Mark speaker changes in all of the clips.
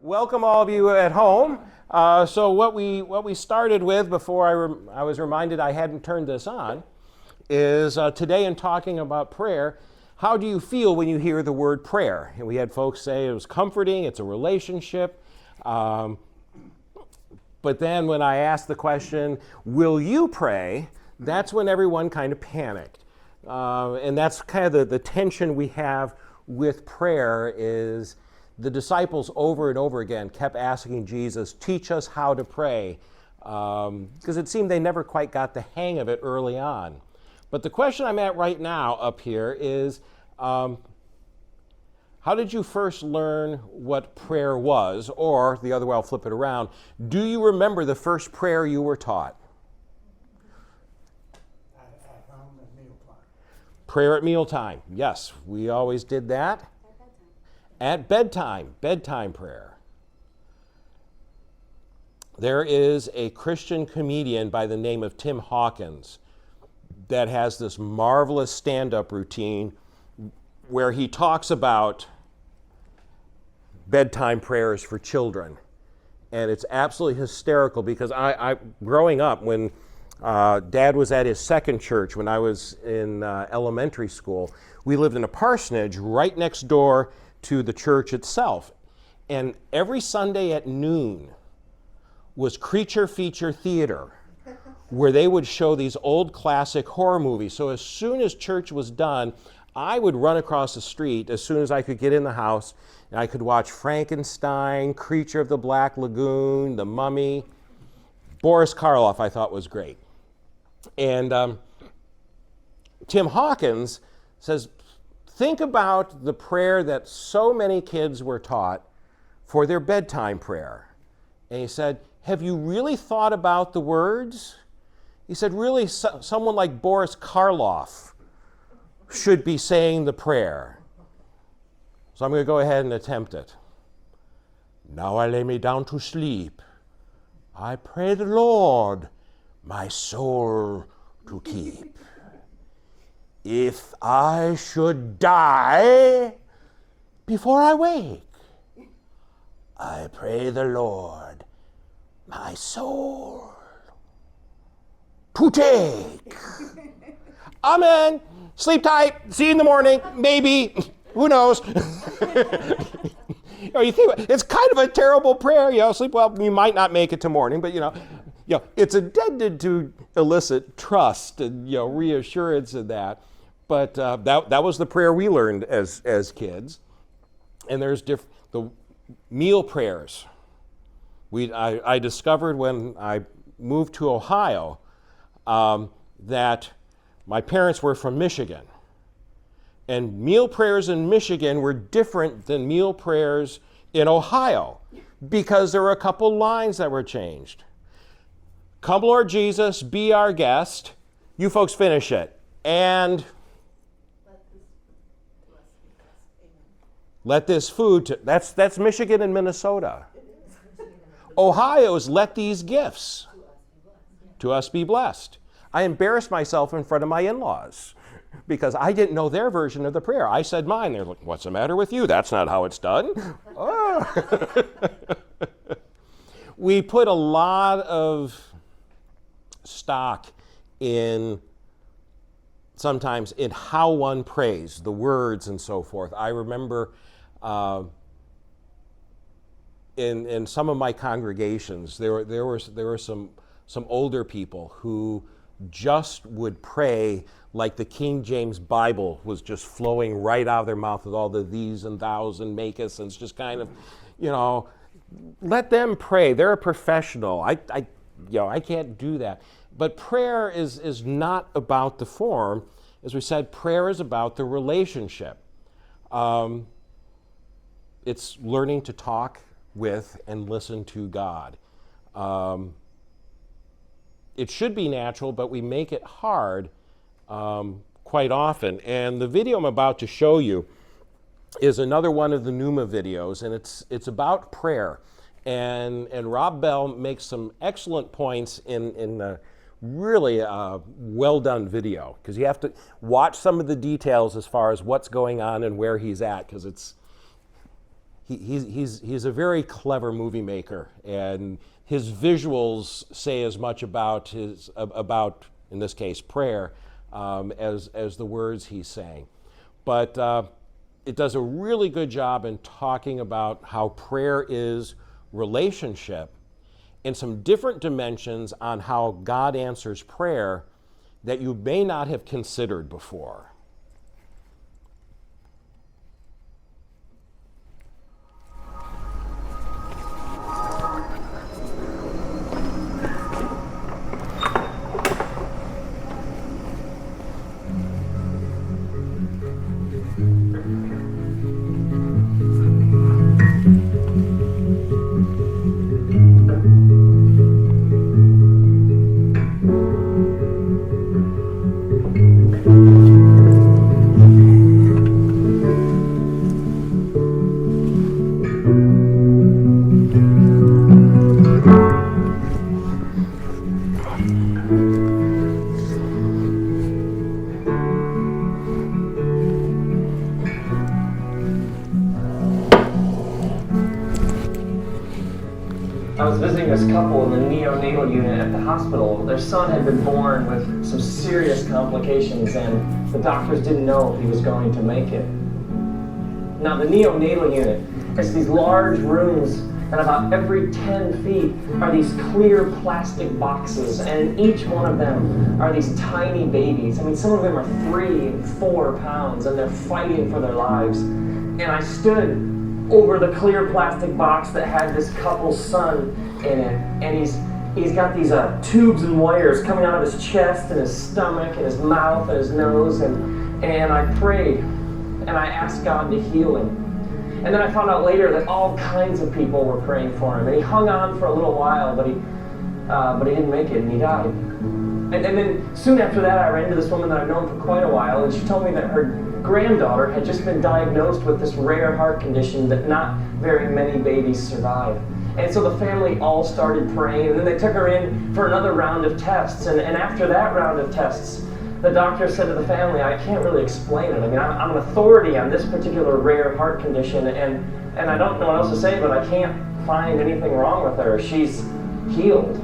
Speaker 1: Welcome all of you at home. So what we started with before I was reminded I hadn't turned this on is today in talking about prayer, how do you feel when you hear the word prayer? And we had folks say it was comforting, it's a relationship. But then when I asked the question, will you pray? That's when everyone kind of panicked. And that's kind of the tension we have with prayer is the disciples over and over again kept asking Jesus, teach us how to pray, because it seemed they never quite got the hang of it early on. But the question I'm at right now up here is, how did you first learn what prayer was? Or, the other way, I'll flip it around, do you remember the first prayer you were taught?
Speaker 2: At home at mealtime.
Speaker 1: Prayer at mealtime. Yes, we always did that. At bedtime prayer. There is a Christian comedian by the name of Tim Hawkins that has this marvelous stand-up routine where he talks about bedtime prayers for children. And it's absolutely hysterical because I growing up, when Dad was at his second church when I was in elementary school, we lived in a parsonage right next door to the church itself. And every Sunday at noon was Creature Feature Theater, where they would show these old classic horror movies. So as soon as church was done, I would run across the street as soon as I could get in the house, and I could watch Frankenstein, Creature of the Black Lagoon, The Mummy. Boris Karloff I thought was great. And Tim Hawkins says, think about the prayer that so many kids were taught for their bedtime prayer. And he said, have you really thought about the words? He said, really, someone like Boris Karloff should be saying the prayer. So I'm going to go ahead and attempt it. Now I lay me down to sleep. I pray the Lord my soul to keep. If I should die before I wake, I pray the Lord my soul to take. Amen. Sleep tight. See you in the morning. Maybe. Who knows? You think it's kind of a terrible prayer. Sleep well. You might not make it to morning, but it's intended to elicit trust and reassurance in that. But that was the prayer we learned as kids. And there's the meal prayers. I discovered when I moved to Ohio that my parents were from Michigan. And meal prayers in Michigan were different than meal prayers in Ohio because there were a couple lines that were changed. Come, Lord Jesus, be our guest. You folks finish it. And let this food, that's Michigan and Minnesota. Ohio's let these gifts to us be blessed. I embarrassed myself in front of my in-laws because I didn't know their version of the prayer. I said mine. They're like, what's the matter with you? That's not how it's done. Oh. We put a lot of stock sometimes in how one prays, the words and so forth. I remember in some of my congregations, there were some older people who just would pray like the King James Bible was just flowing right out of their mouth with all the these and thous and makest, and it's just kind of, let them pray. They're a professional. I can't do that. But prayer is not about the form. As we said, prayer is about the relationship. It's learning to talk with and listen to God. It should be natural, but we make it hard quite often. And the video I'm about to show you is another one of the Pneuma videos, and it's about prayer. And Rob Bell makes some excellent points in a really well done video, because you have to watch some of the details as far as what's going on and where he's at, because he's a very clever movie maker, and his visuals say as much about in this case prayer as the words he's saying. But it does a really good job in talking about how prayer is relationship and some different dimensions on how God answers prayer that you may not have considered before.
Speaker 3: I was visiting this couple in the neonatal unit at the hospital. Their son had been born with some serious complications, and the doctors didn't know if he was going to make it. Now, the neonatal unit is these large rooms, and about every 10 feet are these clear plastic boxes, and in each one of them are these tiny babies. I mean, some of them are 3 and 4 pounds, and they're fighting for their lives. And I stood over the clear plastic box that had this couple's son in it, and he's got these tubes and wires coming out of his chest and his stomach and his mouth and his nose, and I prayed and I asked God to heal him. And then I found out later that all kinds of people were praying for him, and he hung on for a little while, but he didn't make it, and he died. And then soon after that, I ran into this woman that I've known for quite a while, and she told me that her granddaughter had just been diagnosed with this rare heart condition that not very many babies survive. And so the family all started praying, and then they took her in for another round of tests. And after that round of tests, the doctor said to the family, I can't really explain it. I mean, I'm an authority on this particular rare heart condition, and I don't know what else to say, but I can't find anything wrong with her. She's healed.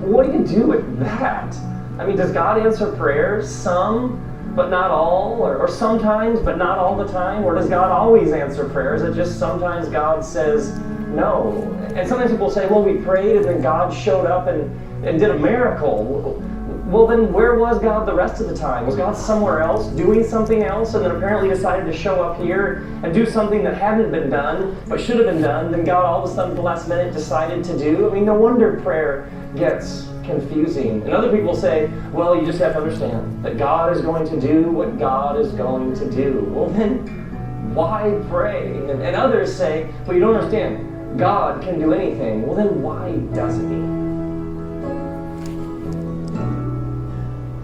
Speaker 3: What do you do with that? I mean, does God answer prayers? Some, but not all, or sometimes, but not all the time? Or does God always answer prayers? Is it just sometimes God says no? And sometimes people say, well, we prayed and then God showed up and did a miracle. Well, then where was God the rest of the time? Was God somewhere else doing something else and then apparently decided to show up here and do something that hadn't been done but should have been done? Then God all of a sudden at the last minute decided to do? I mean, no wonder prayer gets confusing. And other people say, well, you just have to understand that God is going to do what God is going to do. Well, then why pray? And others say, well, you don't understand. God can do anything. Well, then why doesn't he?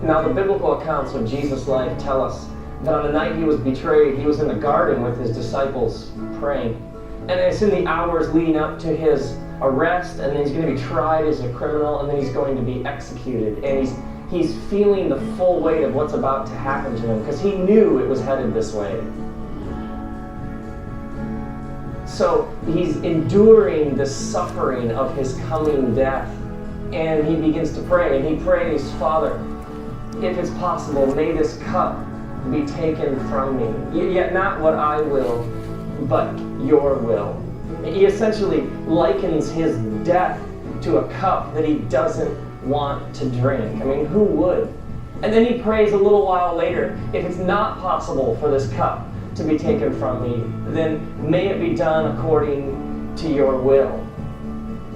Speaker 3: Now, the biblical accounts of Jesus' life tell us that on the night he was betrayed, he was in the garden with his disciples praying. And it's in the hours leading up to his arrest, and then he's going to be tried as a criminal, and then he's going to be executed. And he's feeling the full weight of what's about to happen to him, because he knew it was headed this way. So he's enduring the suffering of his coming death, and he begins to pray, and he prays, Father, if it's possible, may this cup be taken from me. Yet not what I will, but your will. He essentially likens his death to a cup that he doesn't want to drink. I mean, who would? And then he prays a little while later, if it's not possible for this cup to be taken from me, then may it be done according to your will.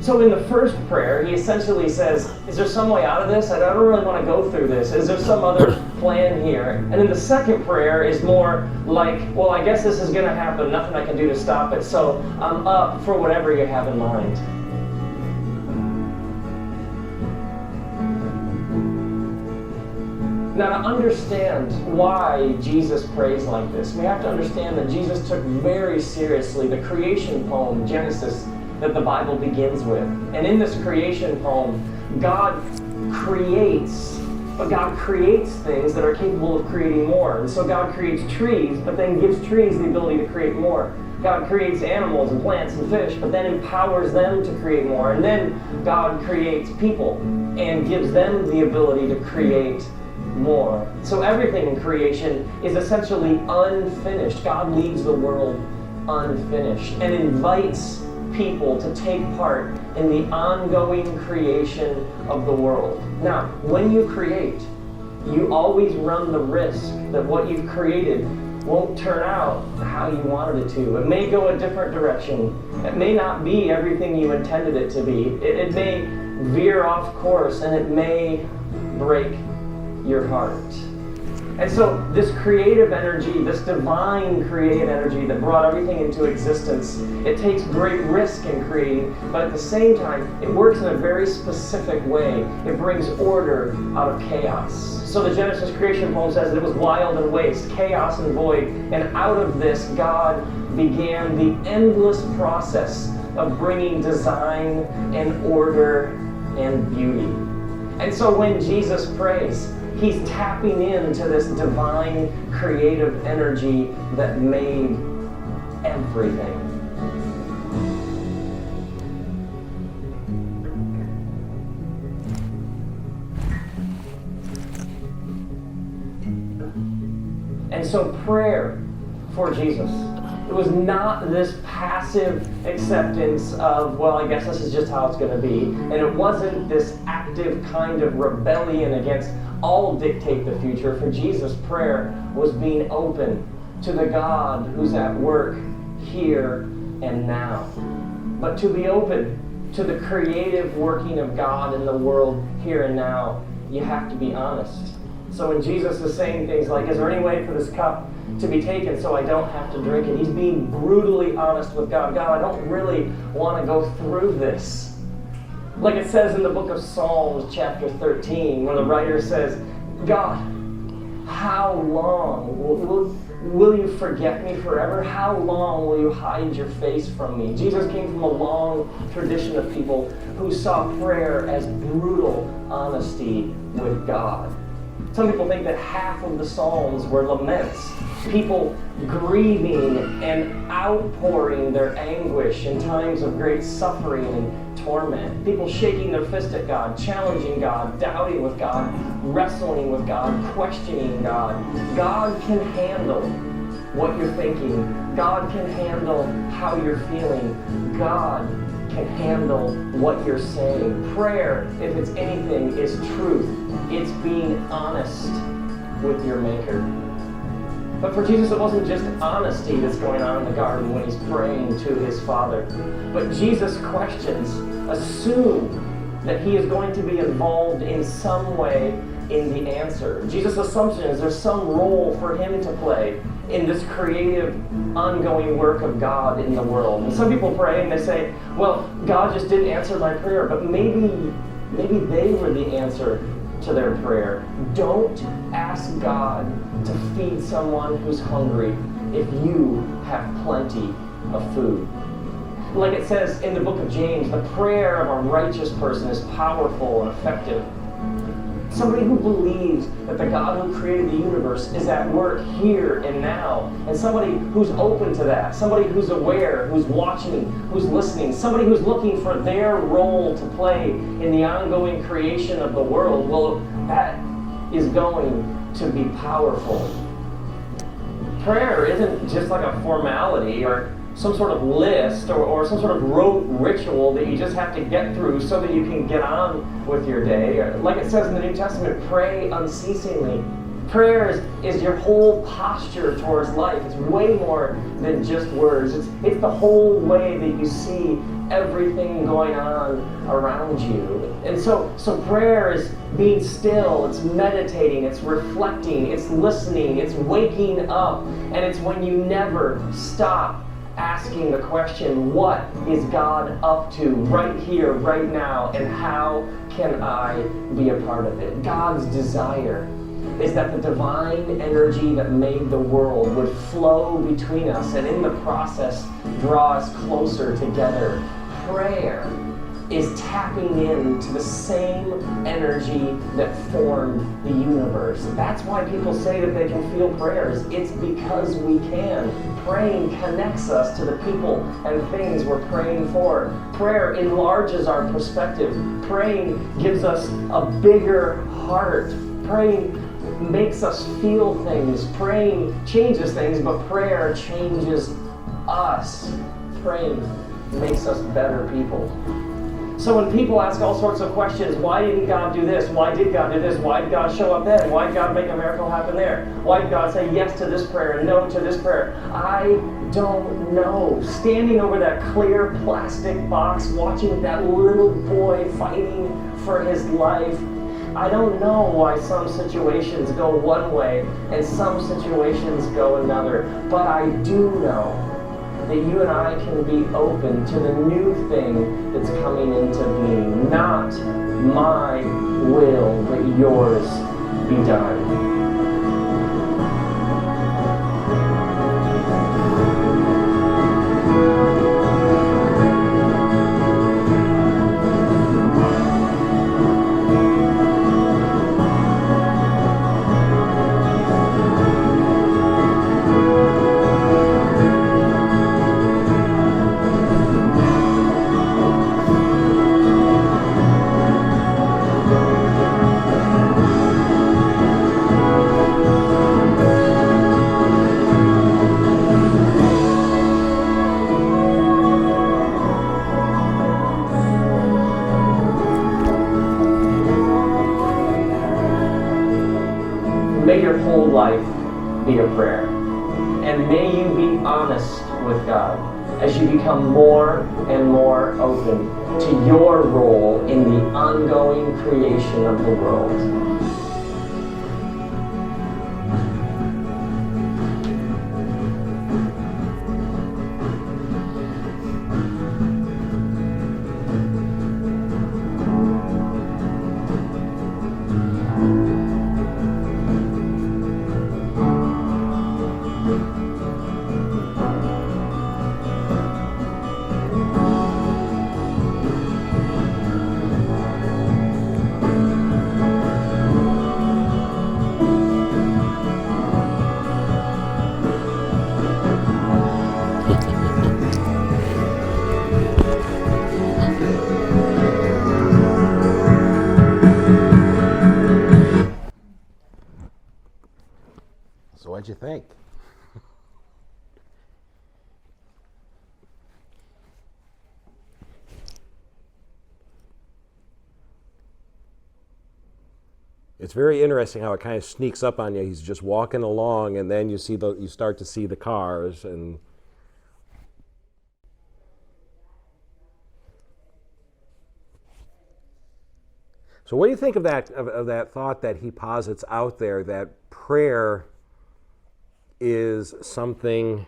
Speaker 3: So in the first prayer, he essentially says, is there some way out of this? I don't really want to go through this. Is there some other plan here? And then the second prayer is more like, well, I guess this is going to happen. Nothing I can do to stop it. So I'm up for whatever you have in mind. Now, to understand why Jesus prays like this, we have to understand that Jesus took very seriously the creation poem, Genesis, that the Bible begins with. And in this creation poem, God creates, but God creates things that are capable of creating more. And so God creates trees, but then gives trees the ability to create more. God creates animals and plants and fish, but then empowers them to create more. And then God creates people and gives them the ability to create more. So everything in creation is essentially unfinished. God leaves the world unfinished and invites people to take part in the ongoing creation of the world. Now, when you create, you always run the risk that what you've created won't turn out how you wanted it to. It may go a different direction. It may not be everything you intended it to be. It may veer off course, and it may break your heart. And so this creative energy, this divine creative energy that brought everything into existence, it takes great risk in creating, but at the same time, it works in a very specific way. It brings order out of chaos. So the Genesis creation poem says that it was wild and waste, chaos and void, and out of this, God began the endless process of bringing design and order and beauty. And so when Jesus prays, he's tapping into this divine creative energy that made everything. And so prayer for Jesus, it was not this passive acceptance of, well, I guess this is just how it's going to be. And it wasn't this active kind of rebellion against all dictate the future. For Jesus, prayer was being open to the God who's at work here and now. But to be open to the creative working of God in the world here and now, you have to be honest. So when Jesus is saying things like, is there any way for this cup to be taken so I don't have to drink it? He's being brutally honest with God. God, I don't really want to go through this. Like it says in the book of Psalms, chapter 13, where the writer says, God, how long will you forget me forever? How long will you hide your face from me? Jesus came from a long tradition of people who saw prayer as brutal honesty with God. Some people think that half of the Psalms were laments, people grieving and outpouring their anguish in times of great suffering and torment, people shaking their fist at God, challenging God, doubting with God, wrestling with God, questioning God. God can handle what you're thinking. God can handle how you're feeling. God can handle what you're saying. Prayer, if it's anything, is truth. It's being honest with your Maker. But for Jesus, it wasn't just honesty that's going on in the garden when he's praying to his Father. But Jesus' questions assume that he is going to be involved in some way in the answer. Jesus' assumption is there's some role for him to play in this creative, ongoing work of God in the world. And some people pray and they say, well, God just didn't answer my prayer, but maybe they were the answer to their prayer. Don't ask God to feed someone who's hungry if you have plenty of food. Like it says in the book of James, the prayer of a righteous person is powerful and effective. Somebody who believes that the God who created the universe is at work here and now, and somebody who's open to that, somebody who's aware, who's watching, who's listening, somebody who's looking for their role to play in the ongoing creation of the world, well, that is going to be powerful. Prayer isn't just like a formality or some sort of list or some sort of rote ritual that you just have to get through so that you can get on with your day. Like it says in the New Testament, pray unceasingly. Prayer is your whole posture towards life. It's way more than just words. It's the whole way that you see everything going on around you. And so prayer is being still, it's meditating, it's reflecting, it's listening, it's waking up, and it's when you never stop asking the question, what is God up to right here, right now, and how can I be a part of it? God's desire is that the divine energy that made the world would flow between us and in the process draw us closer together. Prayer is tapping into the same energy that formed the universe. That's why people say that they can feel prayers. It's because we can. Praying connects us to the people and things we're praying for. Prayer enlarges our perspective. Praying gives us a bigger heart. Praying makes us feel things. Praying changes things, but prayer changes us. Praying makes us better people. So when people ask all sorts of questions, why didn't God do this? Why did God do this? Why did God show up then? Why did God make a miracle happen there? Why did God say yes to this prayer and no to this prayer? I don't know. Standing over that clear plastic box, watching that little boy fighting for his life, I don't know why some situations go one way and some situations go another, but I do know that you and I can be open to the new thing that's coming into being. Not my will, but yours be done. May your whole life be a prayer. And may you be honest with God as you become more and more open to your role in the ongoing creation of the world.
Speaker 1: So what'd you think? It's very interesting how it kind of sneaks up on you. He's just walking along, and then you start to see the cars, and so what do you think of that thought that he posits out there, that prayer is something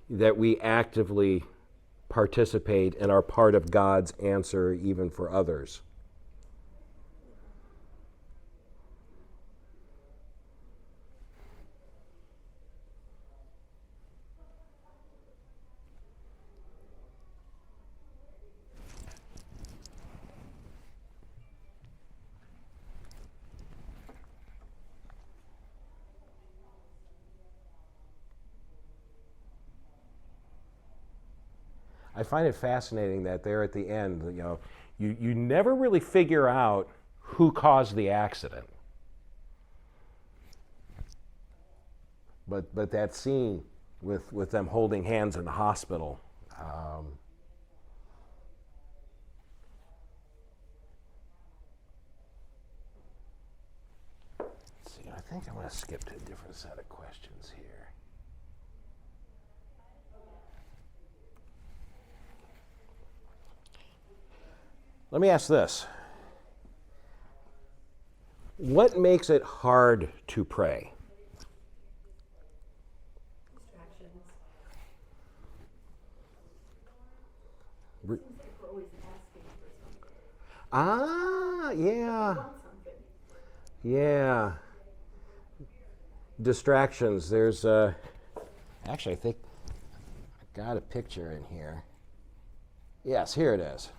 Speaker 1: that we actively participate and are part of God's answer even for others? I find it fascinating that there at the end, you never really figure out who caused the accident. But that scene with them holding hands in the hospital, let's see, I think I'm going to skip to a different set of questions here. Let me ask this. What makes it hard to pray?
Speaker 4: Distractions. It seems like we're always asking for something.
Speaker 1: Yeah.
Speaker 4: We want something.
Speaker 1: Yeah. Distractions. There's actually, I think I got a picture in here. Yes, here it is.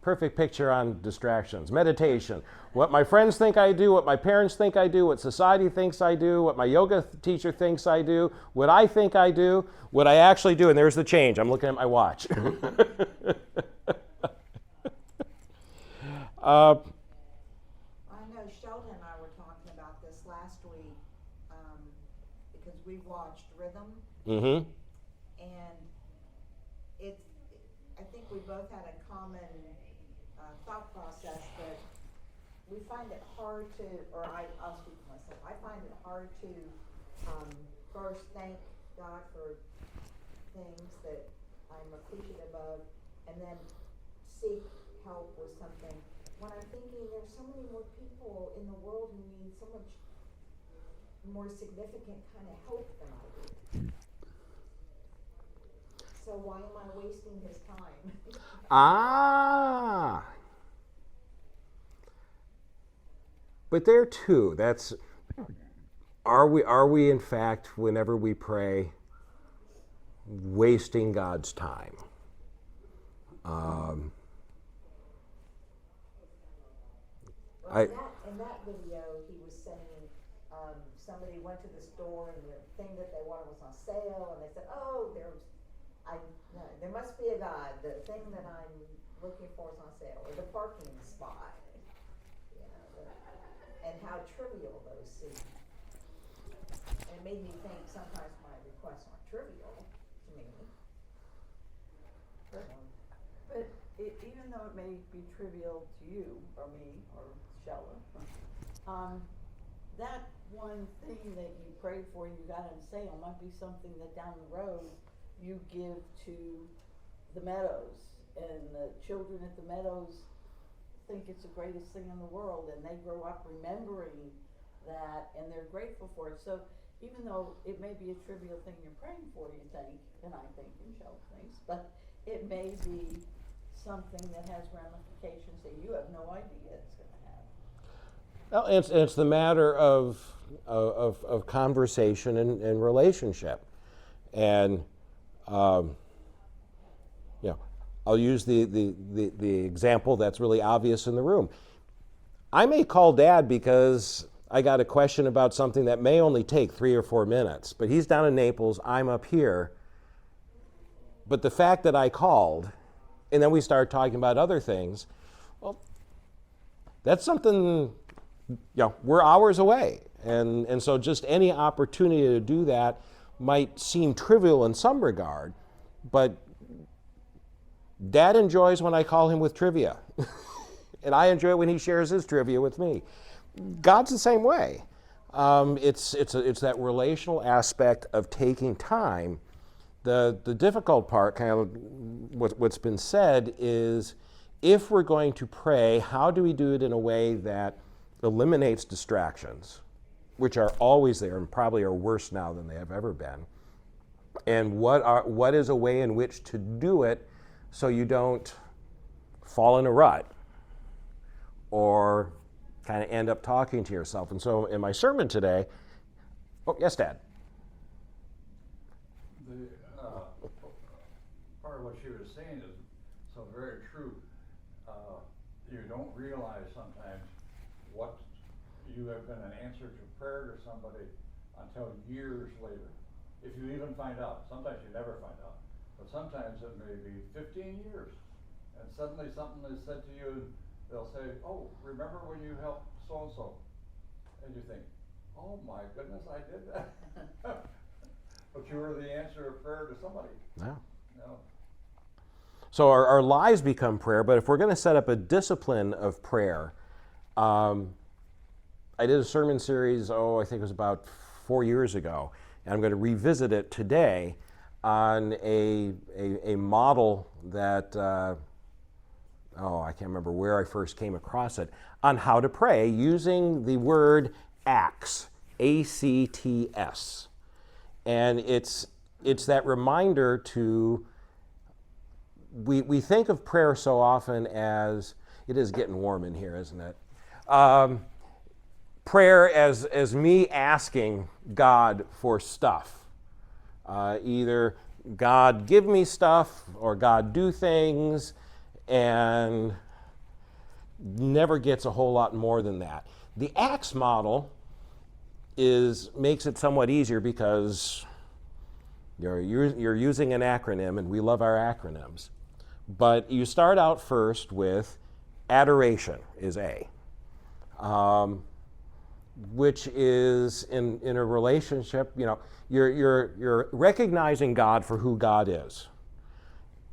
Speaker 1: Perfect picture on distractions. Meditation. What my friends think I do, what my parents think I do, what society thinks I do, what my yoga teacher thinks I do, what I think I do, what I actually do. And there's the change. I'm looking at my watch.
Speaker 5: I know Sheldon and I were talking about this last week because we watched Rhythm,
Speaker 1: Mm-hmm.
Speaker 5: and I think we both had a common thought process that we find it hard to, or I'll speak for myself, I find it hard to first thank God for things that I'm appreciative of, and then seek help with something. When I'm thinking there's so many more people in the world who need so much more significant kind of help than I do. So why am I wasting his time?
Speaker 1: Ah. But there too, are we in fact, whenever we pray, wasting God's time?
Speaker 5: In that video, he was saying somebody went to the store and the thing that they wanted was on sale, and they said, "Oh, there must be a God. The thing that I'm looking for is on sale, or the parking spot." And how trivial those seem. And it made me think sometimes my requests aren't trivial to me.
Speaker 6: But even though it may be trivial to you, or me, or Sheldon, that one thing that you prayed for and you got on sale might be something that down the road you give to the Meadows, and the children at the Meadows think it's the greatest thing in the world, and they grow up remembering that, and they're grateful for it. So even though it may be a trivial thing you're praying for, you think, and I think, and Sheldon thinks, but it may be something that has ramifications that you have no idea it's going to have.
Speaker 1: Well, it's the matter of conversation and relationship. And I'll use the example that's really obvious in the room. I may call Dad because I got a question about something that may only take 3 or 4 minutes, but he's down in Naples, I'm up here. But the fact that I called, and then we started talking about other things, well, that's something, we're hours away. And so just any opportunity to do that might seem trivial in some regard, but Dad enjoys when I call him with trivia. And I enjoy it when he shares his trivia with me. God's the same way. It's that relational aspect of taking time. The difficult part, kind of what's been said, is if we're going to pray, how do we do it in a way that eliminates distractions, which are always there and probably are worse now than they have ever been? And what is a way in which to do it so you don't fall in a rut or kind of end up talking to yourself? And so in my sermon today, oh, yes, Dad.
Speaker 7: Part of what she was saying is so very true. You don't realize sometimes what you have been an answer to prayer to somebody until years later. If you even find out. Sometimes you never find out. But sometimes it may be 15 years. And suddenly something is said to you, and they'll say, "Oh, remember when you helped so-and-so?" And you think, "Oh my goodness, I did that." But you were the answer of prayer to somebody.
Speaker 1: Yeah.
Speaker 7: No.
Speaker 1: So our lives become prayer, but if we're going to set up a discipline of prayer, I did a sermon series, I think it was about 4 years ago, and I'm going to revisit it today on a model that, I can't remember where I first came across it, on how to pray using the word ACTS, A-C-T-S. And it's that reminder to, we think of prayer so often as, it is getting warm in here, isn't it? Prayer as me asking God for stuff. Either God give me stuff or God do things, and never gets a whole lot more than that. The ACTS model makes it somewhat easier because you're using an acronym, and we love our acronyms. But you start out first with adoration is A, which is in a relationship, you're recognizing God for who God is.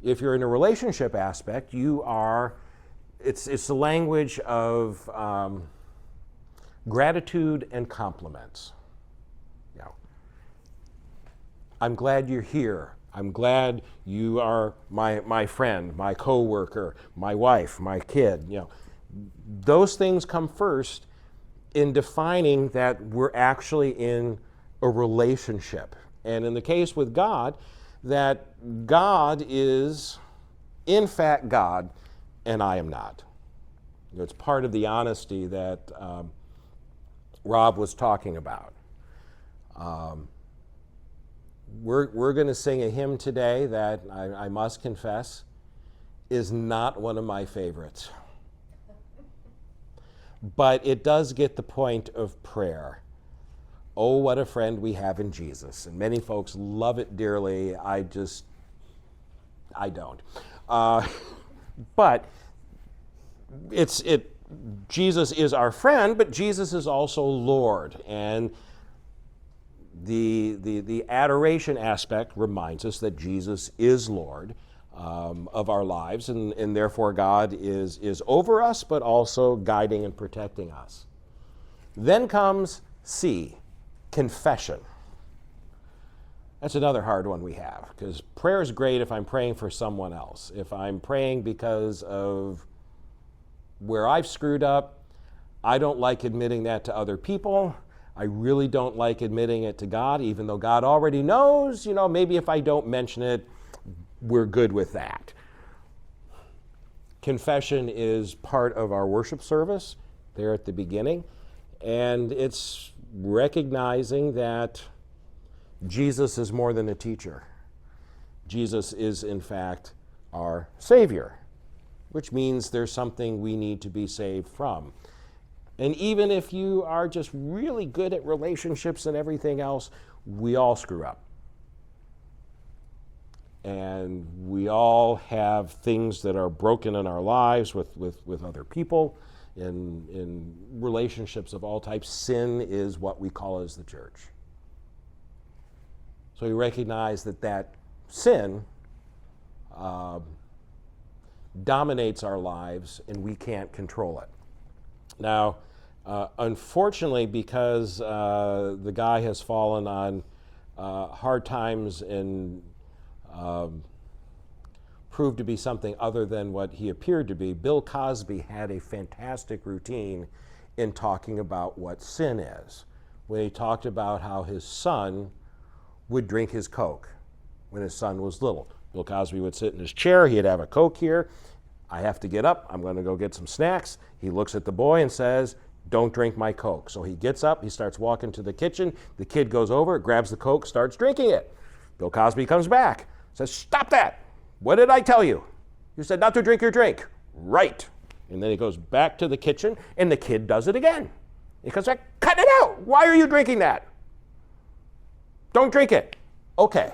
Speaker 1: If you're in a relationship aspect, it's the language of gratitude and compliments. I'm glad you're here. I'm glad you are my friend, my coworker, my wife, my kid. Those things come first in defining that we're actually in a relationship. And in the case with God, that God is in fact God and I am not. It's part of the honesty that Rob was talking about. We're going to sing a hymn today that I must confess is not one of my favorites. But it does get the point of prayer. Oh, what a friend we have in Jesus. And many folks love it dearly. I don't. But Jesus is our friend, but Jesus is also Lord. And the adoration aspect reminds us that Jesus is Lord of our lives, and therefore God is over us, but also guiding and protecting us. Then comes C, confession. That's another hard one we have, because prayer is great if I'm praying for someone else. If I'm praying because of where I've screwed up, I don't like admitting that to other people. I really don't like admitting it to God, even though God already knows. Maybe if I don't mention it, we're good with that. Confession is part of our worship service there at the beginning, and it's recognizing that Jesus is more than a teacher. Jesus is, in fact, our Savior, which means there's something we need to be saved from. And even if you are just really good at relationships and everything else, we all screw up. And we all have things that are broken in our lives with other people, in relationships of all types. Sin is what we call as the church. So we recognize that sin dominates our lives and we can't control it. Now, unfortunately, because the guy has fallen on hard times and proved to be something other than what he appeared to be, Bill Cosby had a fantastic routine in talking about what sin is. When he talked about how his son would drink his Coke when his son was little. Bill Cosby would sit in his chair, he'd have a Coke here. I have to get up, I'm going to go get some snacks. He looks at the boy and says, "Don't drink my Coke." So he gets up, he starts walking to the kitchen. The kid goes over, grabs the Coke, starts drinking it. Bill Cosby comes back, says, "Stop that. What did I tell you? You said not to drink your drink." "Right." And then he goes back to the kitchen, and the kid does it again. He comes back, "Cut it out. Why are you drinking that? Don't drink it." "Okay."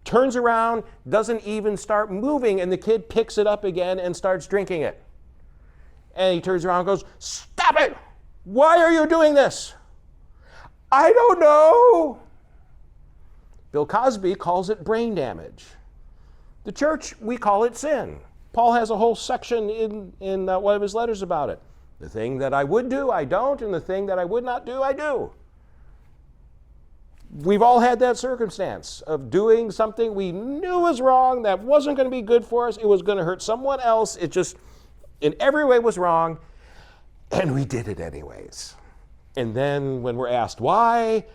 Speaker 1: Turns around, doesn't even start moving, and the kid picks it up again and starts drinking it. And he turns around and goes, "Stop it! Why are you doing this?" "I don't know." Bill Cosby calls it brain damage. The church, we call it sin. Paul has a whole section in one of his letters about it. The thing that I would do, I don't, and the thing that I would not do, I do. We've all had that circumstance of doing something we knew was wrong, that wasn't going to be good for us, it was going to hurt someone else, it just in every way was wrong, and we did it anyways. And then when we're asked why,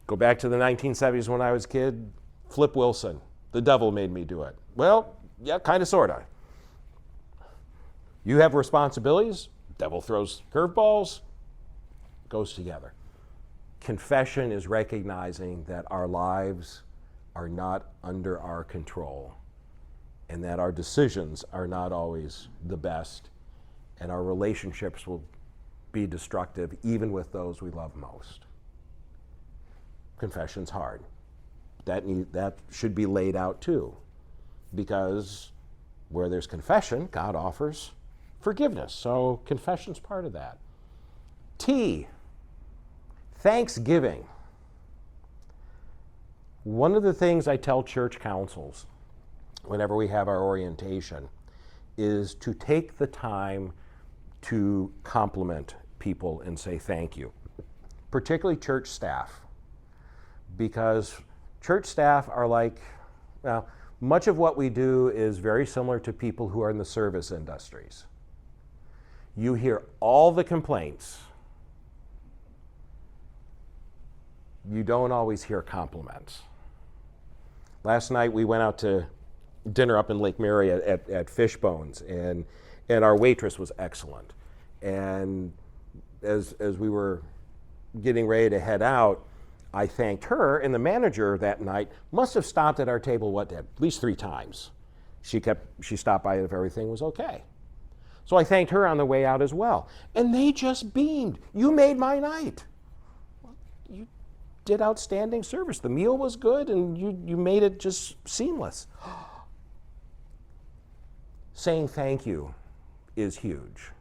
Speaker 1: go back to the 1970s when I was a kid, Flip Wilson, the devil made me do it. Well, yeah, kind of, sort of. You have responsibilities, devil throws curveballs, goes together. Confession is recognizing that our lives are not under our control and that our decisions are not always the best, and our relationships will be destructive even with those we love most. Confession's hard. That should be laid out too, because where there's confession, God offers forgiveness. So confession's part of that. T, thanksgiving. One of the things I tell church councils whenever we have our orientation is to take the time to compliment people and say thank you, particularly church staff, because church staff are like, well, much of what we do is very similar to people who are in the service industries. You hear all the complaints. You don't always hear compliments. Last night we went out to dinner up in Lake Mary at Fishbones, and our waitress was excellent. And as we were getting ready to head out, I thanked her, and the manager that night must have stopped at our table, at least 3 times. She stopped by if everything was okay. So I thanked her on the way out as well. And they just beamed. You made my night. You did outstanding service. The meal was good, and you made it just seamless. Saying thank you is huge.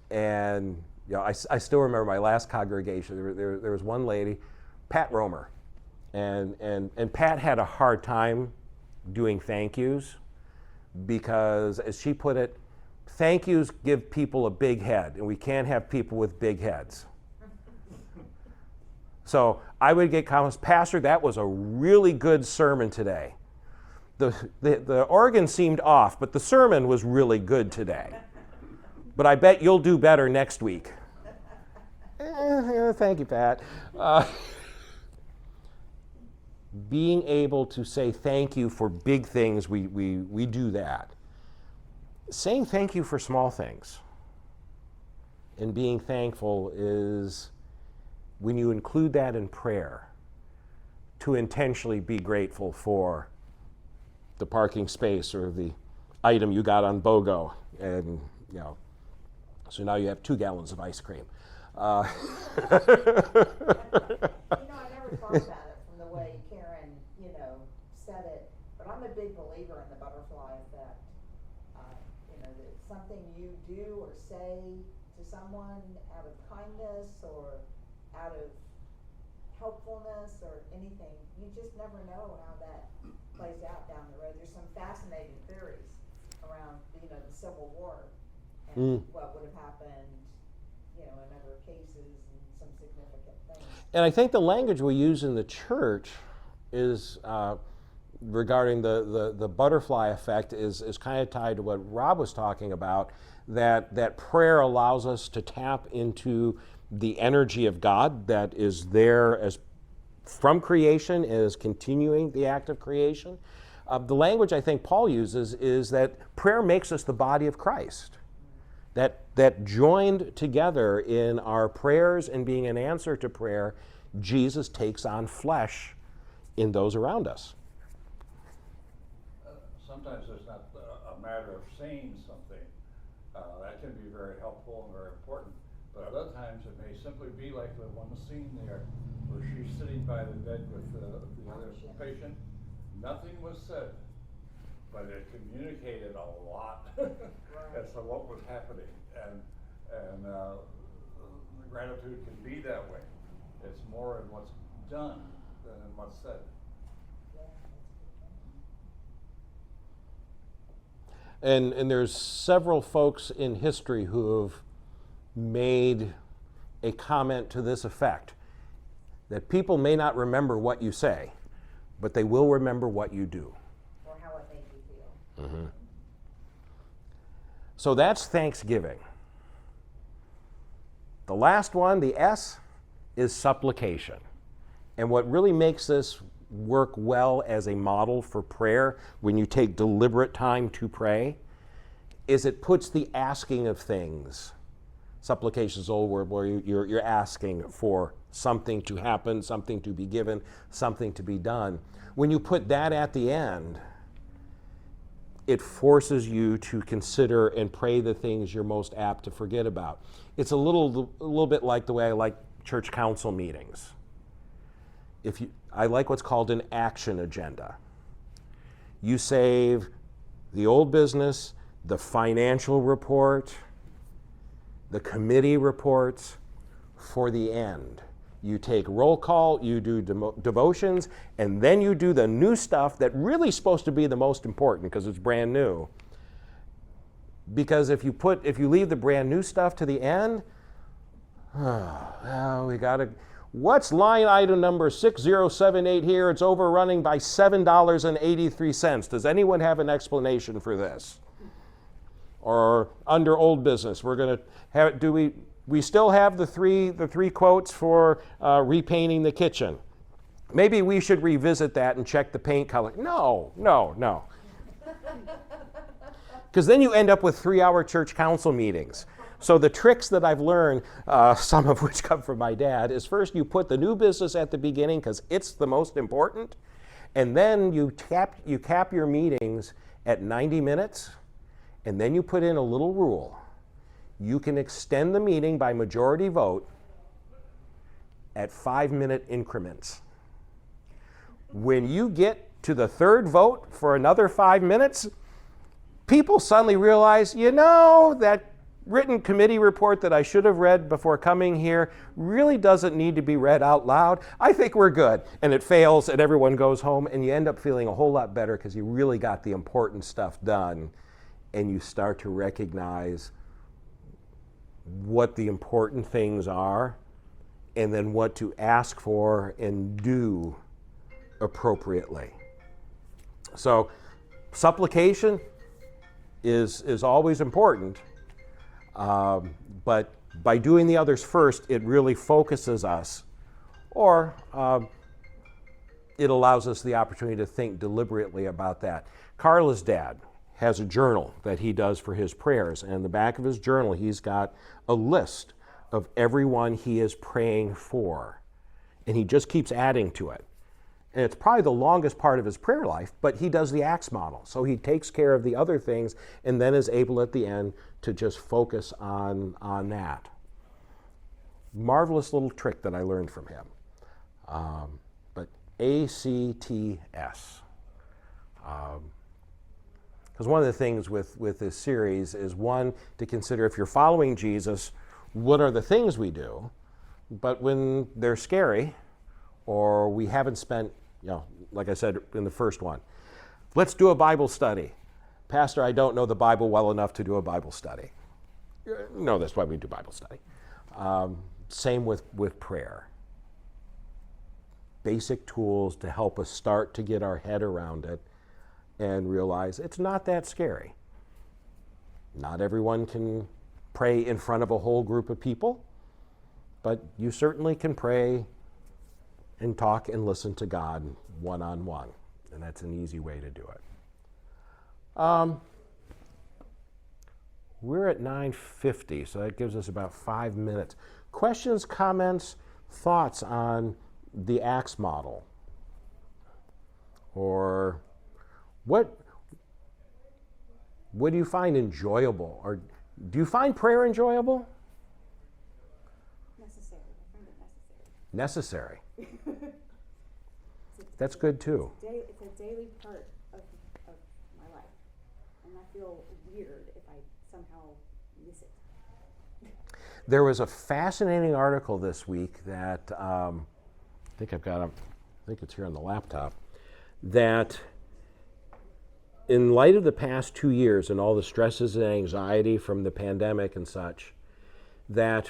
Speaker 1: And you know, I still remember my last congregation. There was one lady, Pat Romer, and Pat had a hard time doing thank yous because, as she put it, thank yous give people a big head, and we can't have people with big heads. So I would get comments, Pastor, that was a really good sermon today. The organ seemed off, but the sermon was really good today. But I bet you'll do better next week. Thank you, Pat. Being able to say thank you for big things, we do that. Saying thank you for small things and being thankful is when you include that in prayer, to intentionally be grateful for the parking space or the item you got on BOGO, and you know, so now you have 2 gallons of ice cream.
Speaker 5: I never thought about it from the way Karen, said it, but I'm a big believer in the butterfly effect. That something you do or say to someone out of kindness or out of helpfulness or anything, you just never know how that plays out down the road. There's some fascinating theories around, the Civil War and what would have happened, in other cases and some significant things.
Speaker 1: And I think the language we use in the church is regarding the butterfly effect is kind of tied to what Rob was talking about, that prayer allows us to tap into the energy of God that is there as from creation, is continuing the act of creation. The language I think Paul uses is that prayer makes us the body of Christ. That joined together in our prayers and being an answer to prayer, Jesus takes on flesh in those around us.
Speaker 7: Sometimes it's not a matter of saying something. That can be very helpful and very important. But other times it may simply be like the one scene there where she's sitting by the bed with the other patient. Nothing was said, but it communicated a lot as to what was happening. And gratitude can be that way. It's more in what's done than in what's said.
Speaker 1: And there's several folks in history who have made a comment to this effect, that people may not remember what you say, but they will remember what you do.
Speaker 5: Or how it made you feel.
Speaker 1: Mm-hmm. So that's Thanksgiving. The last one, the S, is supplication. And what really makes this work well as a model for prayer, when you take deliberate time to pray, is it puts the asking of things Supplication is the old word where you're asking for something to happen, something to be given, something to be done. When you put that at the end, it forces you to consider and pray the things you're most apt to forget about. It's a little bit like the way I like church council meetings. I like what's called an action agenda. You save the old business, the financial report, the committee reports for the end. You take roll call, you do devotions, and then you do the new stuff that really is supposed to be the most important because it's brand new. Because if you leave the brand new stuff to the end, what's line item number 6078 here? It's overrunning by $7.83. Does anyone have an explanation for this? Or under old business, we're going to have, we still have the three quotes for repainting the kitchen. Maybe we should revisit that and check the paint color. No. Because then you end up with 3-hour church council meetings. So the tricks that I've learned, some of which come from my dad, is first you put the new business at the beginning because it's the most important, and then you cap your meetings at 90 minutes, and then you put in a little rule. You can extend the meeting by majority vote at 5-minute increments. When you get to the third vote for another 5 minutes, people suddenly realize, that written committee report that I should have read before coming here really doesn't need to be read out loud. I think we're good. And it fails and everyone goes home and you end up feeling a whole lot better because you really got the important stuff done and you start to recognize what the important things are and then what to ask for and do appropriately. So supplication is always important. But by doing the others first, it really focuses us, or it allows us the opportunity to think deliberately about that. Carla's dad has a journal that he does for his prayers, and in the back of his journal, he's got a list of everyone he is praying for, and he just keeps adding to it. And it's probably the longest part of his prayer life, but he does the Acts model. So he takes care of the other things and then is able at the end to just focus on that. Marvelous little trick that I learned from him. But ACTS. Because one of the things with this series is, one, to consider if you're following Jesus, what are the things we do? But when they're scary, or we haven't spent, like I said in the first one, let's do a Bible study. Pastor, I don't know the Bible well enough to do a Bible study. No, that's why we do Bible study. Same with prayer. Basic tools to help us start to get our head around it and realize it's not that scary. Not everyone can pray in front of a whole group of people, but you certainly can pray and talk and listen to God one-on-one. And that's an easy way to do it. We're at 9:50, so that gives us about 5 minutes. Questions, comments, thoughts on the Acts model? Or what do you find enjoyable? Or do you find prayer enjoyable?
Speaker 4: Necessary. I find it
Speaker 1: Necessary. That's good too.
Speaker 4: It's a daily part of my life. And I feel weird if I somehow miss it.
Speaker 1: There was a fascinating article this week that I think it's here on the laptop, that in light of the past 2 years and all the stresses and anxiety from the pandemic and such, that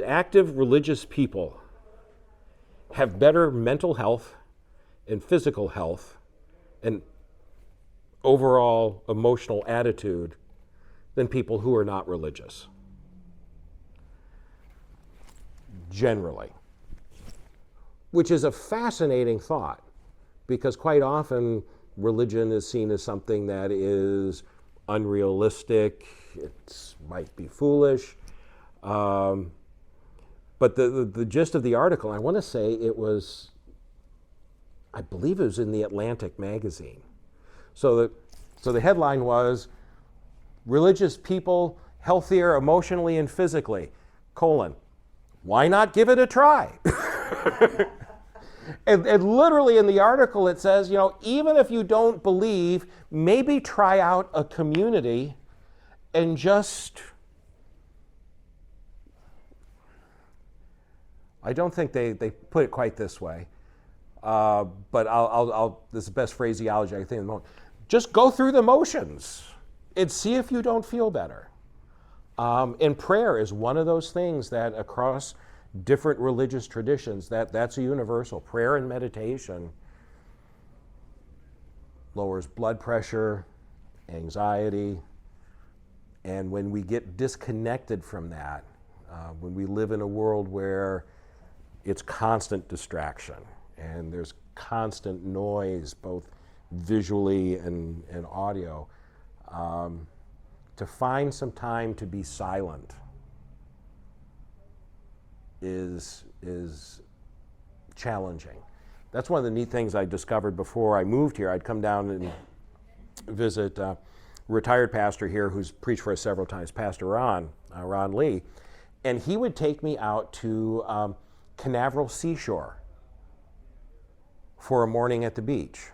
Speaker 1: active religious people have better mental health and physical health and overall emotional attitude than people who are not religious. Generally. Which is a fascinating thought, because quite often religion is seen as something that is unrealistic, it might be foolish. But the gist of the article, I want to say I believe it was in the Atlantic magazine. So the headline was, religious people healthier emotionally and physically, : why not give it a try? And literally in the article it says, even if you don't believe, maybe try out a community and just, I don't think they put it quite this way, but this is the best phraseology I think at the moment. Just go through the motions and see if you don't feel better. And prayer is one of those things that across different religious traditions, that's a universal. Prayer and meditation lowers blood pressure, anxiety, and when we get disconnected from that, when we live in a world where it's constant distraction and there's constant noise, both visually and audio, to find some time to be silent is challenging. That's one of the neat things I discovered before I moved here. I'd come down and visit a retired pastor here who's preached for us several times, Pastor Ron Lee, and he would take me out to Canaveral Seashore for a morning at the beach.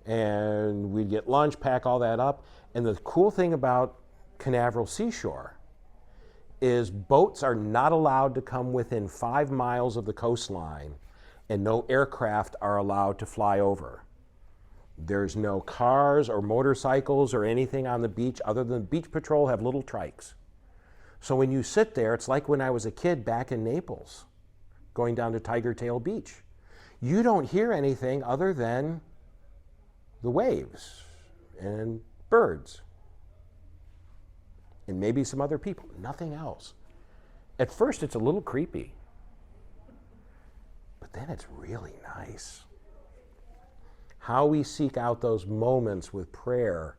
Speaker 1: And we'd get lunch, pack all that up, and the cool thing about Canaveral Seashore is boats are not allowed to come within 5 miles of the coastline, and no aircraft are allowed to fly over. There's no cars or motorcycles or anything on the beach other than beach patrol have little trikes. So when you sit there, it's like when I was a kid back in Naples, going down to Tiger Tail Beach. You don't hear anything other than the waves and birds and maybe some other people, nothing else. At first it's a little creepy, but then it's really nice. How we seek out those moments with prayer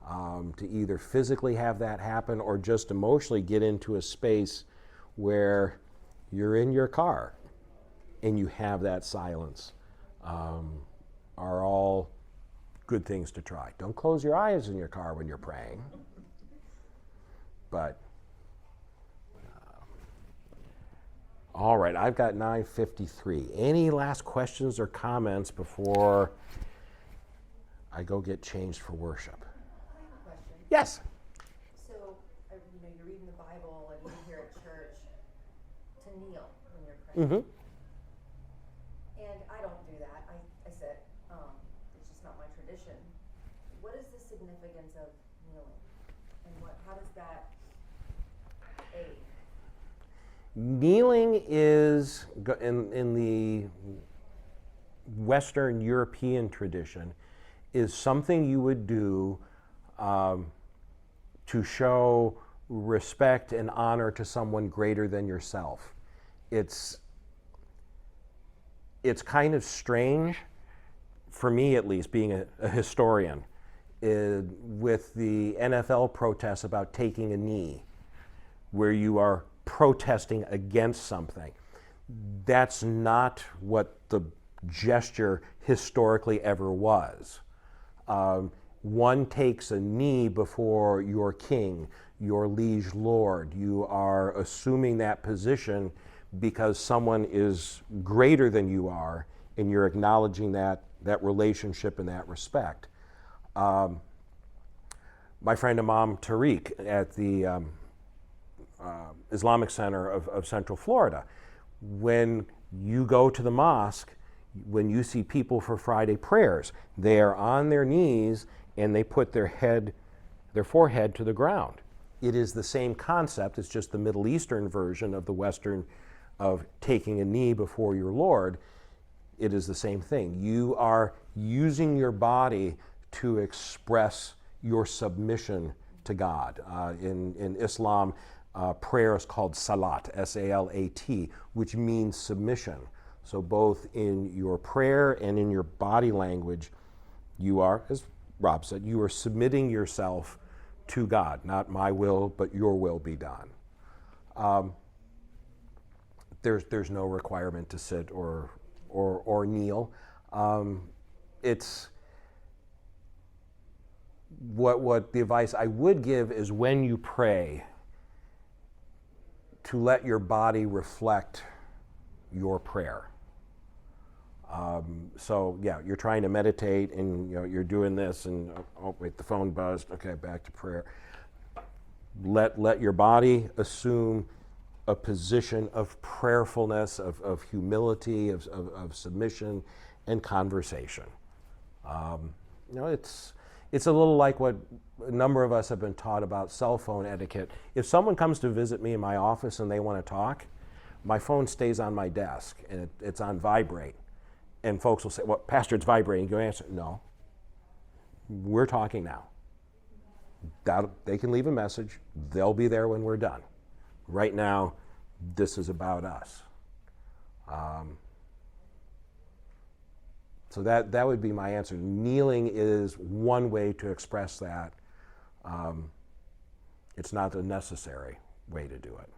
Speaker 1: to either physically have that happen or just emotionally get into a space where you're in your car and you have that silence, are all good things to try. Don't close your eyes in your car when you're praying. But, all right, I've got 9:53. Any last questions or comments before I go get changed for worship?
Speaker 8: I have a question.
Speaker 1: Yes.
Speaker 8: So, you're reading the Bible and you're here at church to kneel when you're praying.
Speaker 1: Mm-hmm.
Speaker 8: And I don't do that. I sit. It's just not my tradition. What is the significance of kneeling? And how does that aid?
Speaker 1: Kneeling is, in the Western European tradition, is something you would do to show respect and honor to someone greater than yourself. It's kind of strange, for me at least, being a historian, with the NFL protests about taking a knee, where you are protesting against something. That's not what the gesture historically ever was. One takes a knee before your king, your liege lord. You are assuming that position because someone is greater than you are, and you're acknowledging that relationship and that respect. My friend Imam Tariq at the Islamic Center of Central Florida, when you go to the mosque, when you see people for Friday prayers, they are on their knees and they put their forehead to the ground. It is the same concept. It's just the Middle Eastern version of the Western of taking a knee before your Lord. It is the same thing. You are using your body to express your submission to God. In Islam, prayer is called salat, S-A-L-A-T, which means submission. So both in your prayer and in your body language, you are, as Rob said, you are submitting yourself to God, not my will, but your will be done. There's no requirement to sit or kneel. It's what the advice I would give is when you pray, to let your body reflect your prayer. So yeah, you're trying to meditate and you're doing this and oh wait, the phone buzzed. Okay, back to prayer. Let your body assume a position of prayerfulness, of humility, of submission and conversation. It's a little like what a number of us have been taught about cell phone etiquette. If someone comes to visit me in my office and they want to talk, my phone stays on my desk and it's on vibrate. And folks will say, well, Pastor, it's vibrating. You answer, no. We're talking now. They can leave a message. They'll be there when we're done. Right now, this is about us. So that would be my answer. Kneeling is one way to express that. It's not a necessary way to do it.